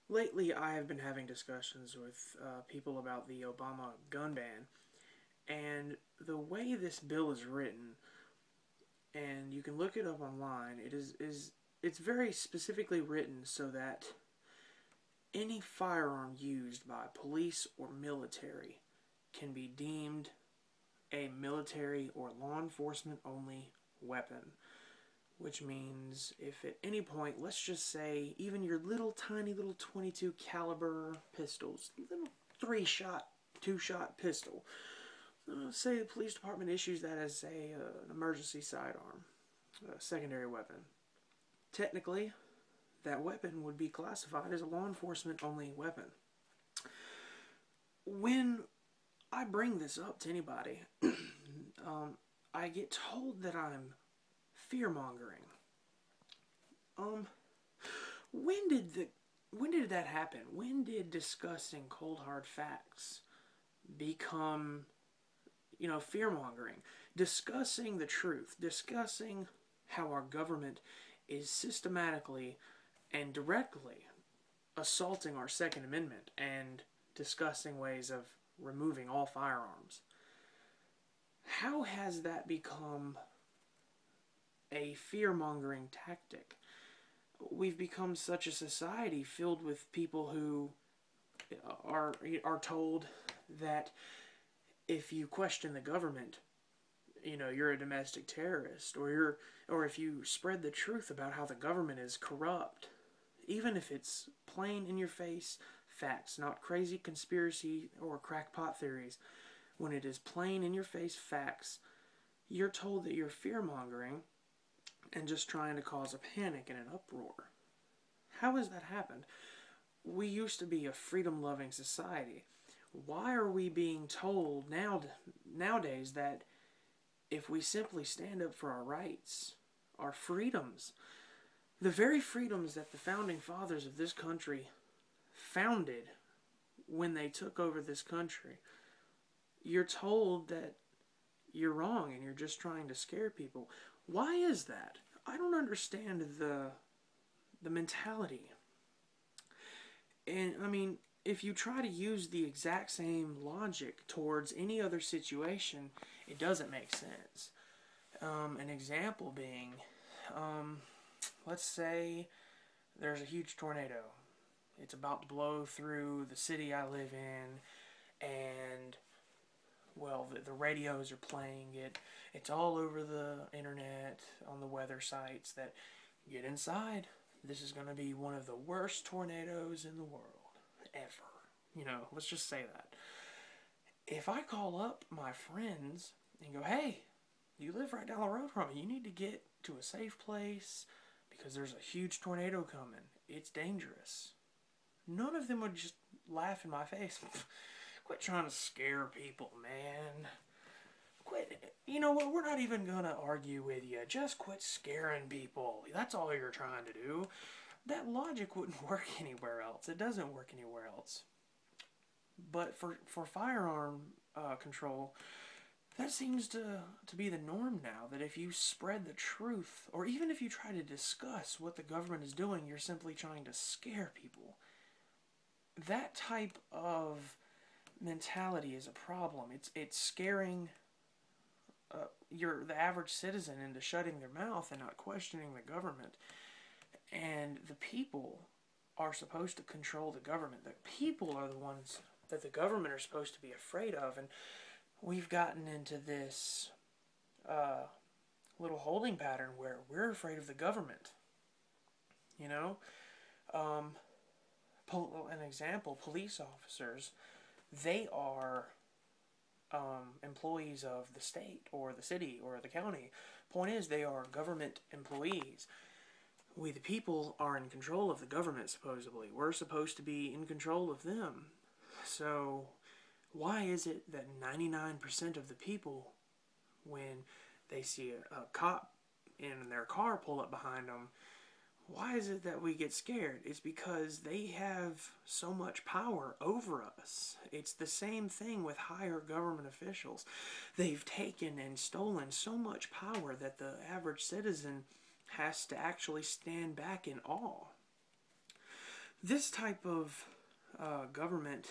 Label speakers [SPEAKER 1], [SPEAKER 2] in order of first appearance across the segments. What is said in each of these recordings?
[SPEAKER 1] Lately, I have been having discussions with people about the Obama gun ban, and the way this bill is written, and you can look it up online. It's very specifically written so that any firearm used by police or military can be deemed a military or law enforcement only weapon. Which means if at any point, let's just say, even your little tiny little 22 caliber pistols, little 3-shot, 2-shot pistol, say the police department issues that as an emergency sidearm, a secondary weapon. Technically, that weapon would be classified as a law enforcement only weapon. When I bring this up to anybody, I get told that I'm fear mongering. Um, when did the when did that happen? When did discussing cold hard facts become, fear mongering? Discussing the truth, discussing how our government is systematically and directly assaulting our Second Amendment and discussing ways of removing all firearms. How has that become a fear mongering tactic? We've become such a society filled with people who are told that if you question the government, you're a domestic terrorist, or if you spread the truth about how the government is corrupt, even if it's plain in your face facts, not crazy conspiracy or crackpot theories, when it is plain in your face facts, you're told that you're fear mongering and just trying to cause a panic and an uproar. How has that happened? We used to be a freedom loving society. Why are we being told nowadays that if we simply stand up for our rights, our freedoms, the very freedoms that the founding fathers of this country founded when they took over this country, you're told that you're wrong and you're just trying to scare people? Why is that? I don't understand the mentality. And I mean, if you try to use the exact same logic towards any other situation, it doesn't make sense. An example being, let's say there's a huge tornado. It's about to blow through the city I live in, and well, the radios are playing it. It's all over the internet, on the weather sites, that get inside. This is going to be one of the worst tornadoes in the world ever. Let's just say that. If I call up my friends and go, hey, you live right down the road from me, you need to get to a safe place because there's a huge tornado coming. It's dangerous. None of them would just laugh in my face. Quit trying to scare people, man. Quit. You know what? We're not even going to argue with you. Just quit scaring people. That's all you're trying to do. That logic wouldn't work anywhere else. It doesn't work anywhere else. But for firearm control, that seems to be the norm now. That if you spread the truth, or even if you try to discuss what the government is doing, you're simply trying to scare people. That type of mentality is a problem. It's scaring the average citizen into shutting their mouth and not questioning the government. And the people are supposed to control the government. The people are the ones that the government are supposed to be afraid of. And we've gotten into this little holding pattern where we're afraid of the government. You know? An example, police officers, they are employees of the state or the city or the county. Point is, they are government employees. We, the people, are in control of the government, supposedly. We're supposed to be in control of them. So, why is it that 99% of the people, when they see a cop in their car pull up behind them, why is it that we get scared? It's because they have so much power over us. It's the same thing with higher government officials. They've taken and stolen so much power that the average citizen has to actually stand back in awe. This type of government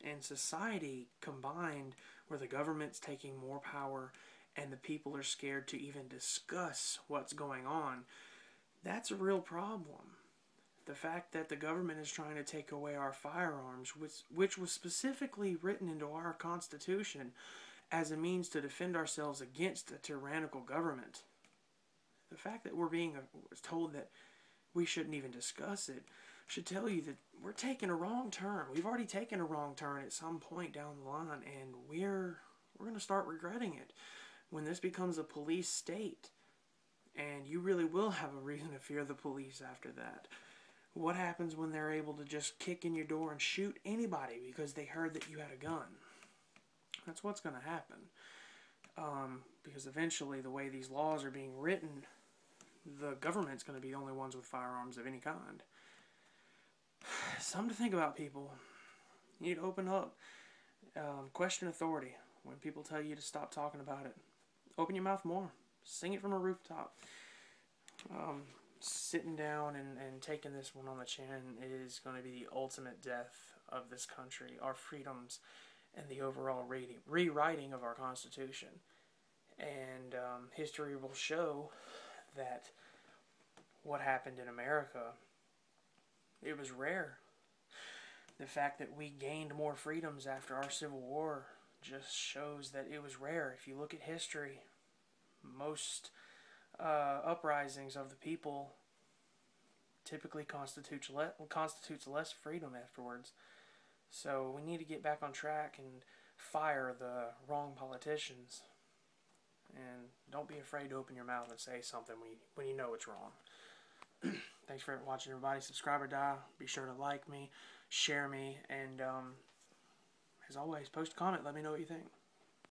[SPEAKER 1] and society combined, where the government's taking more power and the people are scared to even discuss what's going on, that's a real problem. The fact that the government is trying to take away our firearms, which was specifically written into our Constitution as a means to defend ourselves against a tyrannical government. The fact that we're being told that we shouldn't even discuss it should tell you that we're taking a wrong turn. We've already taken a wrong turn at some point down the line, and we're going to start regretting it when this becomes a police state. And you really will have a reason to fear the police after that. What happens when they're able to just kick in your door and shoot anybody because they heard that you had a gun? That's what's going to happen. Because eventually, the way these laws are being written, the government's going to be the only ones with firearms of any kind. Something to think about, people. You need to open up. Question authority. When people tell you to stop talking about it, open your mouth more. Sing it from a rooftop. Sitting down and taking this one on the chin is going to be the ultimate death of this country, our freedoms, and the overall rewriting of our Constitution. And history will show that what happened in America, it was rare. The fact that we gained more freedoms after our Civil War just shows that it was rare. If you look at history, most uprisings of the people typically constitutes less freedom afterwards. So we need to get back on track and fire the wrong politicians. And don't be afraid to open your mouth and say something when you know it's wrong. Thanks for watching, everybody. Subscribe or die. Be sure to like me, share me, and as always, post a comment. Let me know what you think.